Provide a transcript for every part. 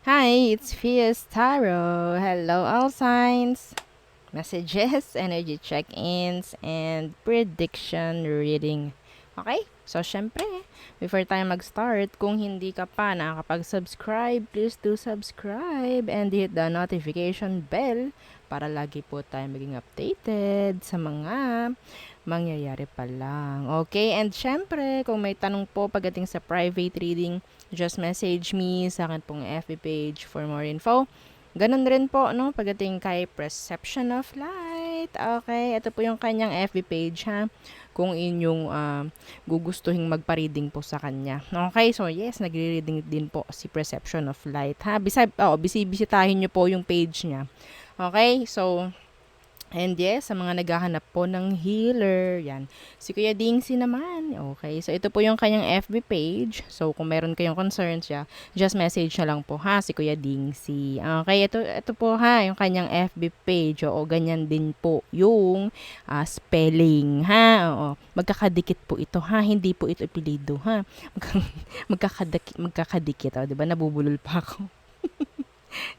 Hi, it's Fias Tarot. Hello, all signs. Messages, energy check-ins, and prediction reading. Okay? So, syempre, before tayo mag-start, kung hindi ka pa nakakapag-subscribe, please do subscribe and hit the notification bell para lagi po tayo maging updated sa mga mangyayari pa lang. Okay? And syempre, kung may tanong po pagdating sa private reading, just message me sa akin pong FB page for more info. Ganun rin po, no? Pagdating kay Perception of Light. Okay, ito po yung kanyang FB page, ha? Kung inyong gugustuhin magpa-reading po sa kanya. Okay, so yes, nagre-reading din po si Perception of Light, ha? Bisitahin nyo po yung page niya. Okay, so and yes, sa mga naghahanap po ng healer, yan. Si Kuya Dingsi naman. Okay, so ito po yung kanyang FB page. So kung meron kayong concerns siya, just message na lang po ha, si Kuya Dingsi. Okay, ito po ha, yung kanyang FB page. Oo, ganyan din po yung spelling ha. Oo, magkakadikit po ito ha, hindi po ito apelido ha. Magkakadikit, oh, 'di ba? Nabubulol pa ako.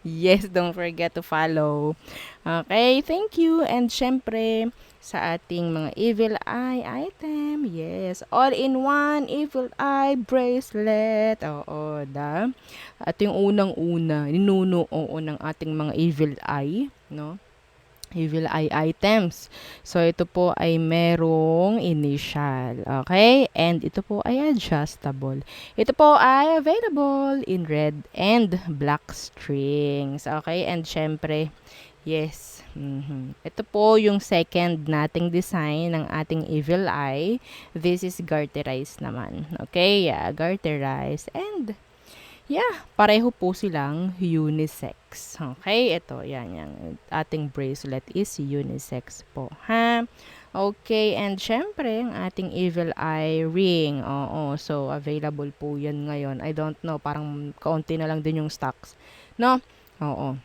Yes, don't forget to follow. Okay, thank you. And syempre, sa ating mga evil eye item, yes, all-in-one evil eye bracelet. Oo, At yung unang-una, ninuno, oo, ng ating mga evil eye, no? Evil eye items. So, ito po ay merong initial. Okay? And ito po ay adjustable. Ito po ay available in red and black strings. Okay? And syempre, yes. Ito po yung second nating design ng ating evil eye. This is garterized naman. Okay? Yeah, garterized. And yeah, pareho po silang unisex. Okay, ito, yan, yan. Ating bracelet is unisex po, ha? Okay, and syempre, ang ating evil eye ring. Oo, so available po yan ngayon. I don't know, parang kaunti na lang din yung stocks. No? Oo.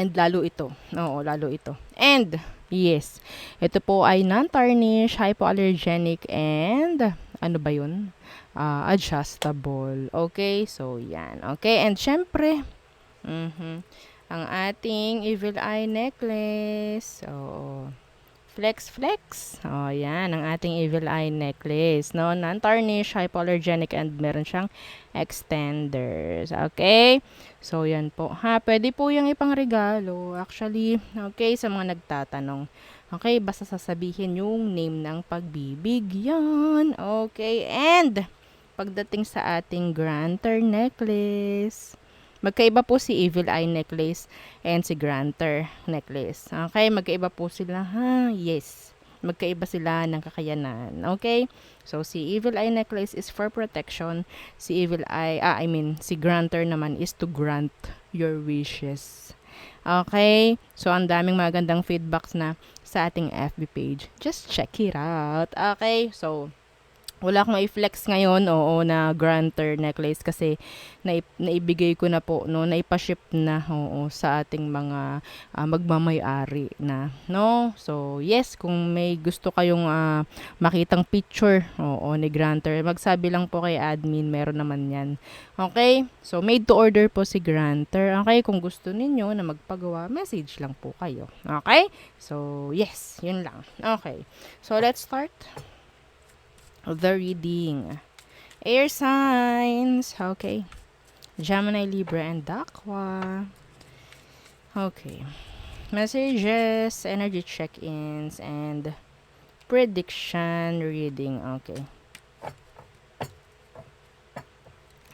And lalo ito. Oo, lalo ito. And, yes, ito po ay non-tarnish, hypoallergenic, and ano ba yun? Adjustable. Okay, so yan. Okay, and syempre, ang ating evil eye necklace. So, flex flex. Oh, yan ang ating evil eye necklace, no? Non-tarnish, hypoallergenic, and meron siyang extenders. Okay? So, yan po. Ha, pwede po yung ipangregalo. Actually, okay, sa mga nagtatanong. Okay, basta sasabihin yung name ng pagbibigyan. Okay, and pagdating sa ating granter necklace, magkaiba po si Evil Eye necklace and si Granter necklace. Okay, magkaiba po sila ha. Yes. Magkaiba sila ng kakayanan. Okay? So si Evil Eye necklace is for protection. Si si Granter naman is to grant your wishes. Okay? So ang daming magandang feedbacks na sa ating FB page. Just check it out. Okay? So wala akong i-flex ngayon, oo, na granter necklace kasi naibigay ko na po, no, naipaship na, oo, sa ating mga magmamay-ari na, no? So, yes, kung may gusto kayong makitang picture, oo, ni granter, magsabi lang po kay admin, meron naman yan. Okay? So, made to order po si granter. Okay? Kung gusto ninyo na magpagawa, message lang po kayo. Okay? So, yes, yun lang. Okay. So, let's start the reading. Air signs. Okay. Gemini, Libra, and Aqua. Okay. Messages, energy check-ins, and prediction reading. Okay.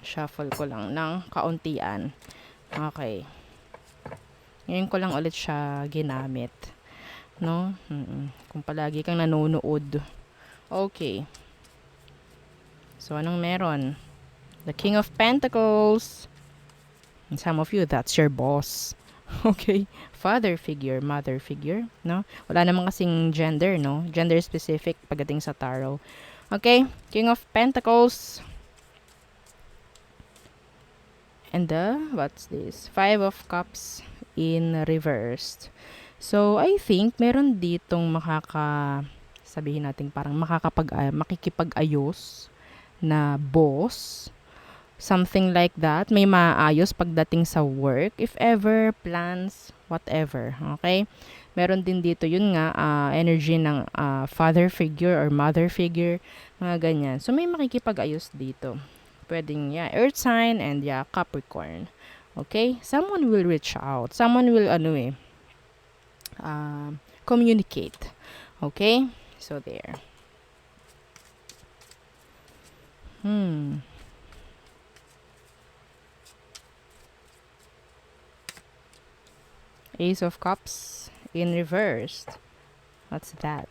Shuffle ko lang ng kauntian. Okay. Ngayon ko lang ulit siya ginamit. No? Kung palagi kang nanonood. Okay. So, anong meron? The King of Pentacles. And some of you, that's your boss. Okay. Father figure, mother figure. No? Wala namang kasing gender, no? Gender specific pagdating sa tarot. Okay. King of Pentacles. And what's this? Five of Cups in reversed. So, I think meron ditong sabihin natin parang makikipag-ayos na boss Something like that. May maayos pagdating sa work. If ever, plans, whatever. Okay? Meron din dito, yun nga, energy ng father figure or mother figure. Mga ganyan. So, may makikipag-ayos dito. Pwedeng, yeah, earth sign and yeah, Capricorn. Okay? Someone will reach out. Someone will, communicate. Okay? So, there. Ace of Cups in reversed. What's that?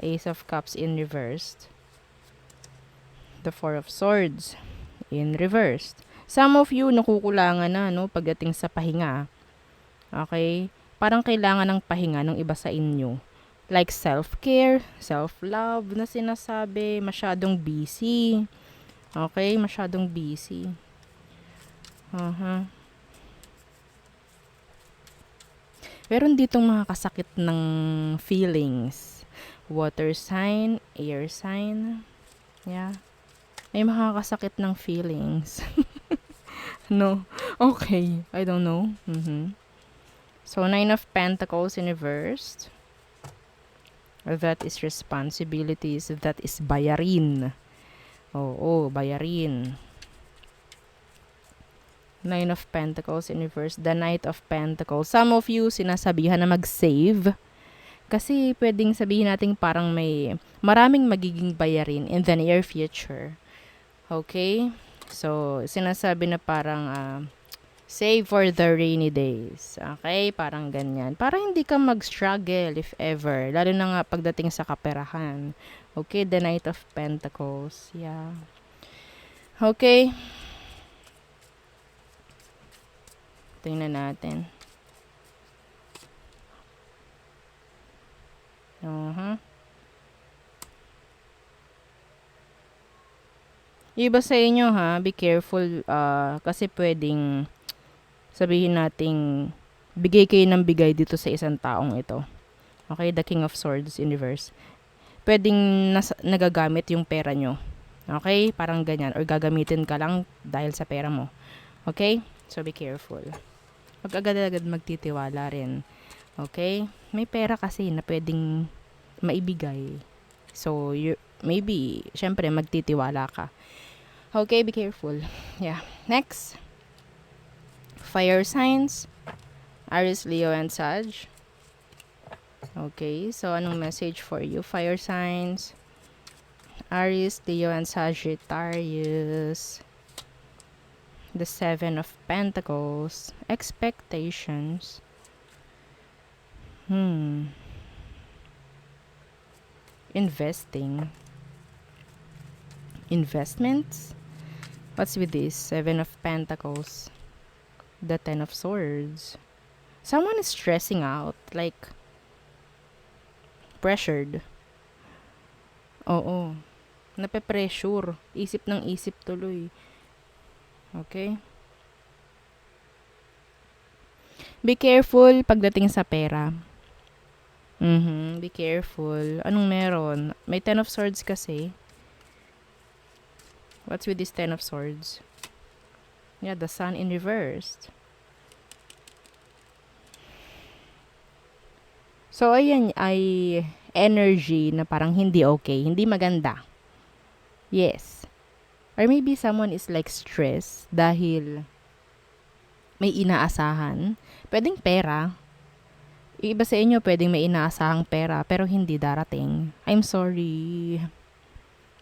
Ace of Cups in reversed. The Four of Swords in reversed. Some of you nakukulangan na, no, pagdating sa pahinga. Okay? Parang kailangan ng pahinga ng iba sa inyo. Like self-care, self-love na sinasabi, masyadong busy. Okay? Masyadong busy. Meron ditong mga kasakit ng feelings. Water sign, air sign. Yeah. May mga kasakit ng feelings. No. Okay. I don't know. So, Nine of Pentacles in reversed. That is responsibilities. That is bayarin. Oo, bayarin. Nine of Pentacles in reverse. The Knight of Pentacles. Some of you sinasabihan na mag-save. Kasi pwedeng sabihin natin parang may maraming magiging bayarin in the near future. Okay? So, sinasabi na parang save for the rainy days. Okay? Parang ganyan. Para hindi ka mag-struggle if ever. Lalo na nga pagdating sa kaperahan. Okay? The Knight of Pentacles. Yeah. Okay? Tingnan natin. Iba sa inyo ha, be careful kasi pwedeng sabihin nating bigay kayo ng bigay dito sa isang taong ito. Okay, the King of Swords in reverse. Pwedeng nagagamit yung pera nyo. Okay, parang ganyan. Or gagamitin ka lang dahil sa pera mo. Okay, so be careful. Huwag agad-agad magtitiwala rin. Okay, may pera kasi na pwedeng maibigay. So, maybe, syempre, magtitiwala ka. Okay, be careful. Yeah. Next. Fire signs. Aries, Leo, and Sag. Okay, so anong message for you? Fire signs. Aries, Leo, and Sagittarius. The Seven of Pentacles. Expectations. Investing. Investments. What's with this? Seven of Pentacles. The Ten of Swords. Someone is stressing out. Like, pressured. Oo. Nape-pressure. Isip ng isip tuloy. Okay? Be careful pagdating sa pera. Be careful. Anong meron? May Ten of Swords kasi. What's with this Ten of Swords? Yeah, the Sun in reversed. So, ayan ay energy na parang hindi okay. Hindi maganda. Yes. Or maybe someone is like stressed dahil may inaasahan. Pwedeng pera. Iba sa inyo, pwedeng may inaasahang pera pero hindi darating. I'm sorry.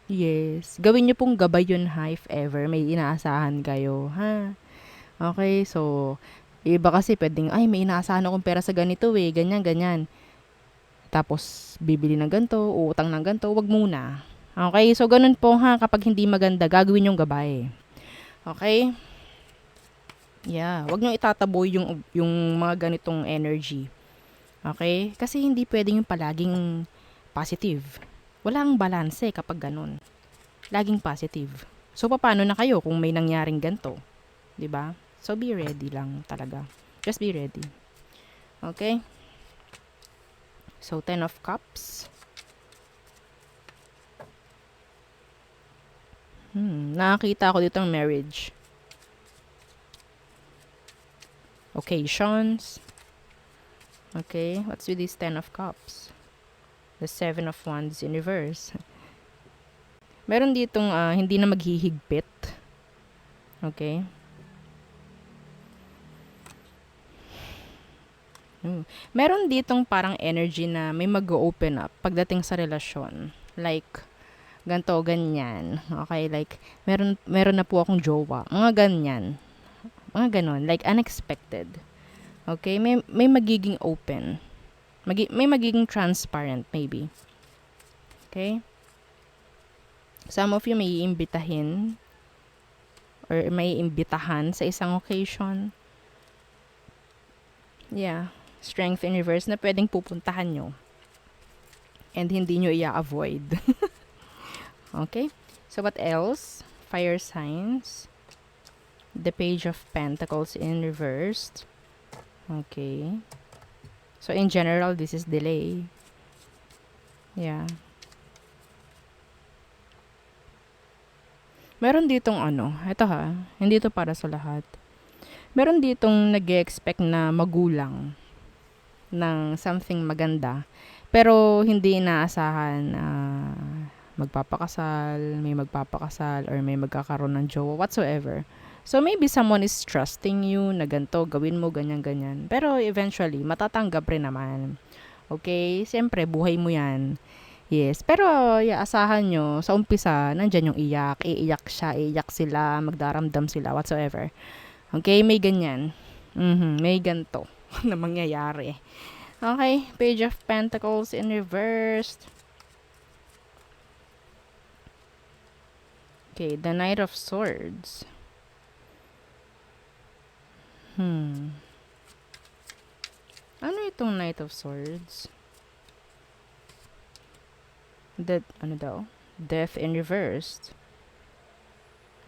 Yes. Gawin nyo pong gabay yun ha, if ever may inaasahan kayo. Ha? Okay, so, iba kasi pwedeng, ay, may inaasahan akong pera sa ganito eh, ganyan, ganyan. Tapos, bibili ng ganito, uutang ng ganito, wag muna. Okay, so ganun po ha, kapag hindi maganda, gagawin yung gabay. Okay? Yeah, wag nyo itataboy yung mga ganitong energy. Okay? Kasi hindi pwedeng yung palaging positive. Walang balanse kapag ganun. Laging positive. So, paano na kayo kung may nangyaring ganito? 'Di ba? So, be ready lang talaga. Just be ready. Okay? So, Ten of Cups. Nakakita ako dito ng marriage. Occasions. Okay, what's with this 10 of Cups? The 7 of Wands in reverse. Meron ditong hindi na maghihigpit. Okay. Meron ditong parang energy na may mag-open up pagdating sa relasyon. Like, ganto, ganyan. Okay, like, meron na po akong jowa. Mga ganyan. Mga ganon. Like, unexpected. Okay, may magiging open. May magiging transparent, maybe. Okay? Some of you may iimbitahin or may imbitahan sa isang occasion. Yeah. Strength in reverse na pwedeng pupuntahan nyo. And hindi nyo i-avoid. Okay? So, what else? Fire signs. The Page of Pentacles in reversed. Okay. So, in general, this is delay. Yeah. Meron ditong ito hindi to para sa lahat. Meron ditong nag-expect na magulang ng something maganda, pero hindi inaasahan na may magpapakasal, or may magkakaroon ng jowa, whatsoever. So, maybe someone is trusting you na ganito, gawin mo, ganyan-ganyan. Pero eventually, matatanggap rin naman. Okay? Siyempre, buhay mo yan. Yes. Pero, asahan nyo, sa umpisa, nandyan yung iyak. Iiyak siya, iiyak sila, magdaramdam sila, whatsoever. Okay? May ganyan. May ganito na mangyayari. Okay? Page of Pentacles in reversed. Okay, the Knight of Swords. Ano itong Knight of Swords? Death in reversed.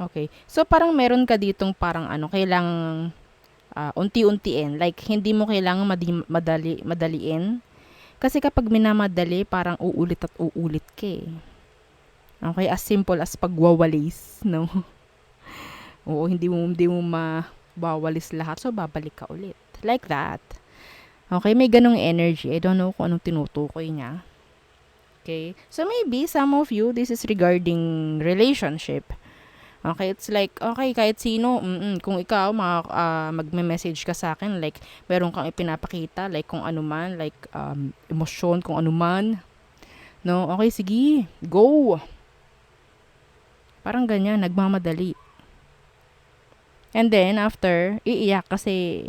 Okay. So, parang meron ka ditong parang kailangang unti-untiin. Like, hindi mo kailangang madaliin. Kasi kapag minamadali, parang uulit at uulit ka eh. Okay? As simple as pagwawalis, no? Oo, hindi mo mabawalis lahat. So, babalik ka ulit. Like that. Okay? May ganong energy. I don't know kung anong tinutukoy niya. Okay? So, maybe some of you, this is regarding relationship. Okay? It's like, okay, kahit sino, kung ikaw, magme-message ka sa akin, like, meron kang ipinapakita, like, kung ano man, like, emosyon, kung ano man. No? Okay, sige. Go! Parang ganyan, nagmamadali. And then, after, iiyak kasi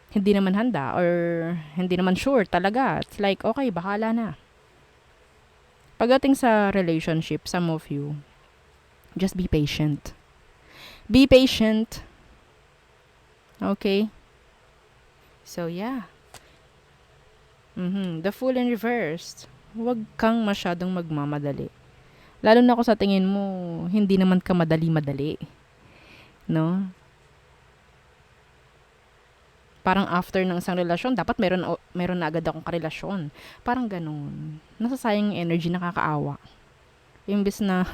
hindi naman handa or hindi naman sure talaga. It's like, okay, bahala na. Pagdating sa relationship, some of you, just be patient. Be patient. Okay? So, yeah. The Fool in reversed. Huwag kang masyadong magmamadali. Lalo na kung sa tingin mo, hindi naman ka madali-madali. No? Parang after ng isang relasyon, dapat meron na agad akong karelasyon. Parang ganun. Nasasayang yung energy, nakakaawa. Imbes na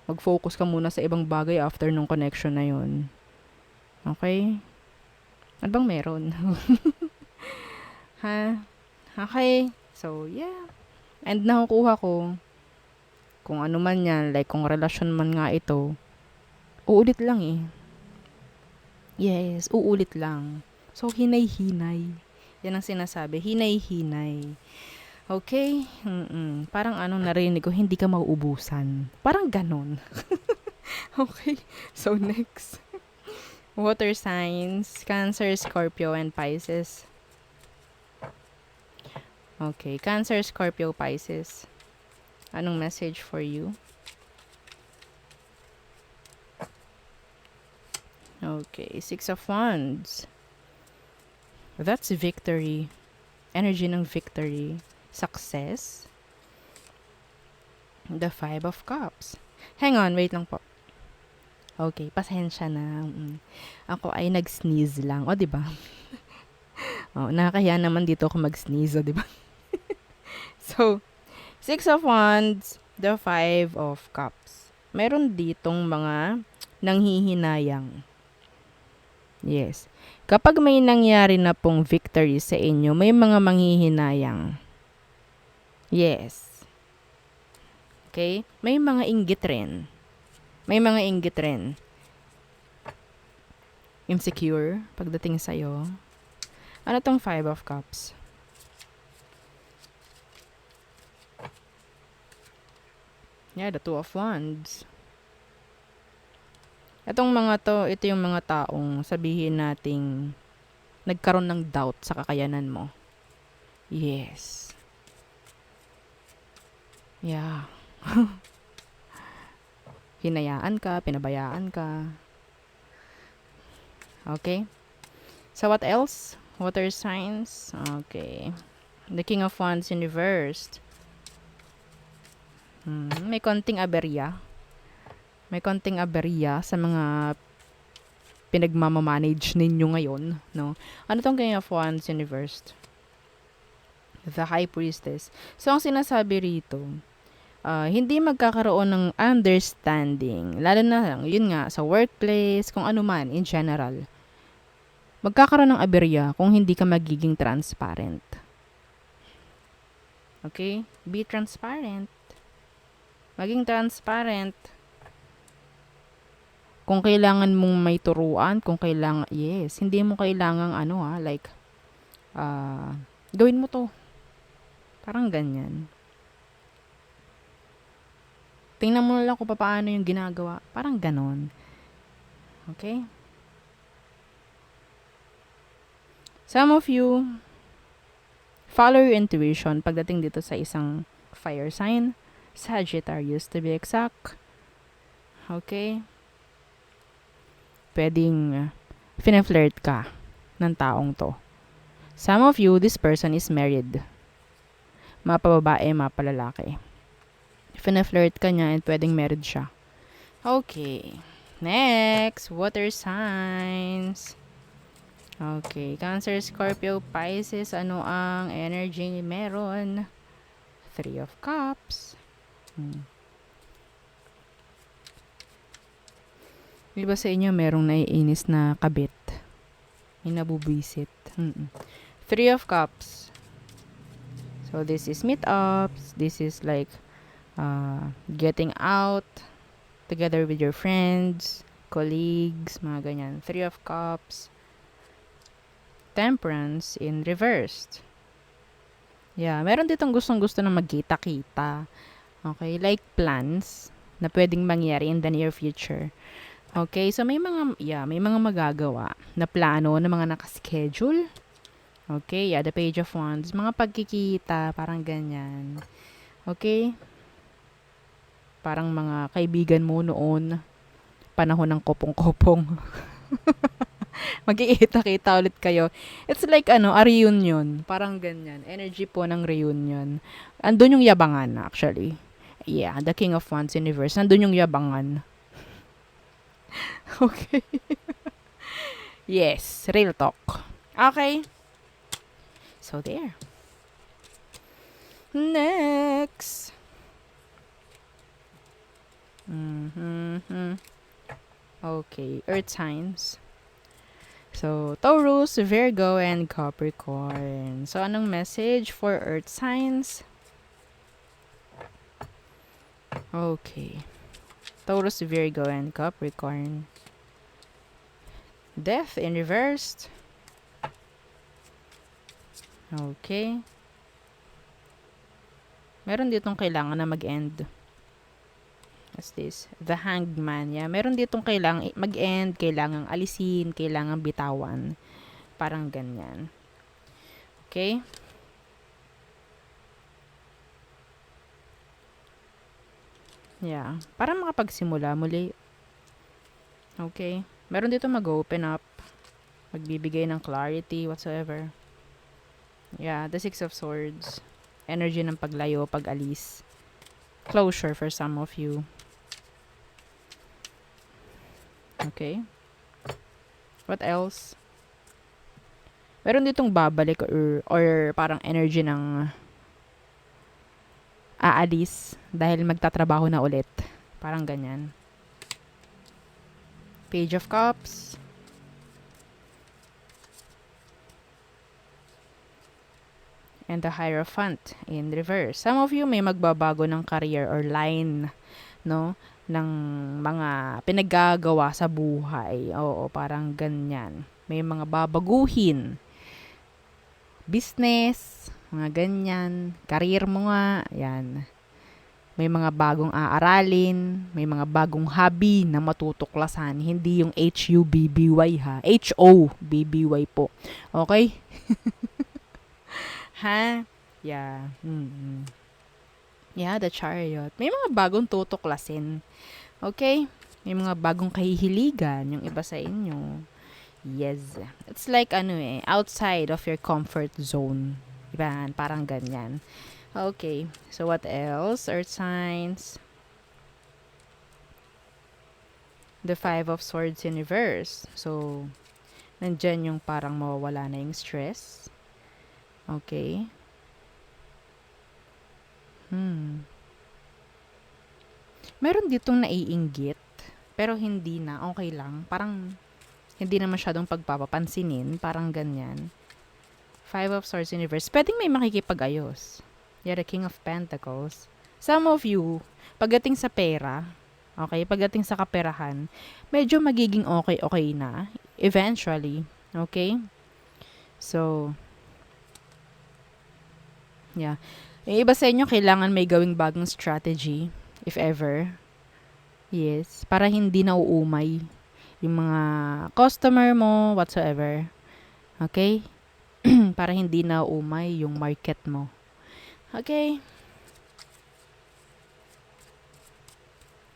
mag-focus ka muna sa ibang bagay after nung connection na yun. Okay? Ano bang meron? Ha? Okay. So, yeah. And nakukuha ko, kung ano man yan, like kung relasyon man nga ito, uulit lang eh. Yes, uulit lang. So, hinay-hinay. Yan ang sinasabi. Hinay-hinay. Okay? Parang narinig ko, hindi ka mauubusan. Parang ganon. Okay? So, next. Water signs, Cancer, Scorpio, and Pisces. Okay, Cancer, Scorpio, Pisces. Anong message for you? Okay, Six of Wands. That's victory. Energy ng victory. Success. The Five of Cups. Hang on, wait lang po. Okay, pasensya na. Ako ay nag-sneeze lang. O, diba? Nakakahiya naman dito ako mag-sneeze, o, diba? So, Six of Wands, the Five of Cups. Meron ditong mga nanghihinayang. Yes. Kapag may nangyari na pong victory sa inyo, may mga manghihinayang. Yes. Okay? May mga inggit rin. May mga inggit rin. Insecure pagdating sa'yo. Ano tong Five of Cups? Yeah, the Two of Wands. Itong mga to, ito yung mga taong sabihin nating nagkaroon ng doubt sa kakayanan mo. Yes. Yeah. Hinayaan ka, pinabayaan ka. Okay? So what else? Water signs. Okay. The King of Wands in reversed. May konting aberya. May konting aberya sa mga pinagmamamanage ninyo ngayon, no? Ano tong King of Wands in reversed? The High Priestess. So, ang sinasabi rito, hindi magkakaroon ng understanding. Lalo na lang, yun nga, sa workplace, kung ano man, in general. Magkakaroon ng aberya kung hindi ka magiging transparent. Okay? Be transparent. Maging transparent. Kung kailangan mong may turuan, kung kailangan, yes, hindi mo kailangang gawin mo to. Parang ganyan. Tingnan mo lang kung paano yung ginagawa. Parang ganon. Okay? Some of you, follow your intuition pagdating dito sa isang fire sign. Sagittarius to be exact. Okay? Pwedeng fina-flirt ka ng taong to. Some of you, this person is married. Mapababae, mapalalaki. Fina-flirt ka niya and pwedeng married siya. Okay. Next, water signs. Okay. Cancer, Scorpio, Pisces. Ano ang energy meron? Three of Cups. Di ba sa inyo merong naiinis na kabit? May nabubwisit. Three of Cups. So, this is meet-ups. This is like getting out together with your friends, colleagues, mga ganyan. Three of Cups. Temperance in reversed. Yeah, meron ditong gustong-gusto na magkita-kita. Okay, like plans na pwedeng mangyari in the near future. Okay, so may mga magagawa na plano na mga nakaschedule. Okay, the Page of Wands, mga pagkikita, parang ganyan. Okay? Parang mga kaibigan mo noon, panahon ng kopong-kopong. Magkikita-kita ulit kayo. It's like a reunion. Parang ganyan. Energy po ng reunion. Andun yung yabangan, actually. Yeah, the King of Wands universe. Andun yung yabangan. Okay. Yes, real talk. Okay. So, there. Next. Okay, earth signs. So, Taurus, Virgo, and Capricorn. So, anong message for earth signs? Okay. Taurus, Virgo, and Capricorn. Death in reversed. Okay. Meron ditong kailangan na mag-end. What's this? The Hanged Man. Yeah. Meron ditong kailangan mag-end, kailangang alisin, kailangang bitawan. Parang ganyan. Okay? Yeah. Para makapagsimula muli. Okay? Meron dito mag-open up. Magbibigay ng clarity, whatsoever. Yeah, the Six of Swords. Energy ng paglayo, pag-alis. Closure for some of you. Okay? What else? Meron ditong babalik or parang energy ng aalis dahil magtatrabaho na ulit. Parang ganyan. Page of Cups. And the Hierophant in reverse. Some of you may magbabago ng career or line, no? Ng mga pinaggagawa sa buhay. Oo, parang ganyan. May mga babaguhin. Business, mga ganyan. Career mo nga, yan. May mga bagong aaralin, may mga bagong hobby na matutuklasan. Hindi yung H-U-B-B-Y ha. H-O-B-B-Y po. Okay? Ha? Yeah. Mm-mm. Yeah, the Chariot. May mga bagong tutuklasin. Okay? May mga bagong kahihiligan yung iba sa inyo. Yes. It's like outside of your comfort zone. Diba? Parang ganyan. Okay. So what else? Earth signs. The Five of Swords in reverse. So, nandyan yung parang mawawala na yung stress. Okay. Meron ditong naiinggit, pero hindi na, okay lang. Parang, hindi na masyadong pagpapapansinin, parang ganyan. Five of Swords in reverse. Pwedeng may makikipag-ayos. You're the King of Pentacles. Some of you, pagdating sa pera, okay, pagdating sa kaperahan, medyo magiging okay na, eventually. Okay? So, yeah. Yung iba sa inyo, kailangan may gawing bagong strategy, if ever. Yes. Para hindi na uumay yung mga customer mo, whatsoever. Okay? Para hindi na uumay yung market mo. Okay?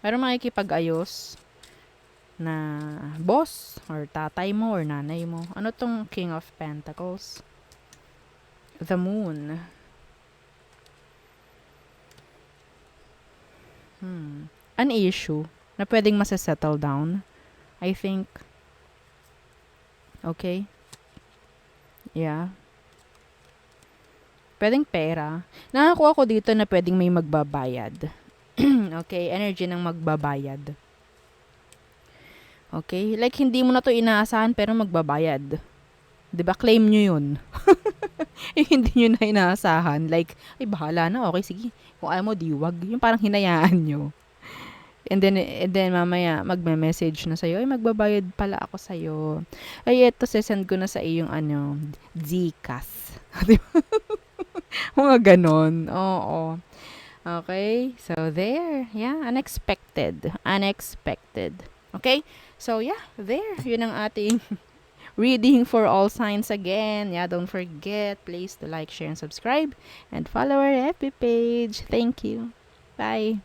Meron makikipag-ayos na boss, or tatay mo, or nanay mo. Ano tong King of Pentacles? The Moon. An issue na pwedeng masasettle down. I think. Okay? Yeah. Pwedeng pera. Nakakuha ko dito na pwedeng may magbabayad. Okay? Energy ng magbabayad. Okay? Like, hindi mo na to inaasahan pero magbabayad. 'Di ba? Claim nyo yun. Hindi nyo na inaasahan. Like, ay, bahala na. Okay, sige. Kung ayaw mo, diwag. Yung parang hinayaan nyo. And then mamaya, magme-message na sa'yo. Ay, magbabayad pala ako sa'yo. Ay, eto, sesend ko na sa iyong Gcash. Mga ganon. Oo. Okay? So, there. Yeah, unexpected. Unexpected. Okay? So, yeah, there. Yun ang ating reading for all signs again. Yeah, don't forget, please to like, share, and subscribe. And follow our FB page. Thank you. Bye.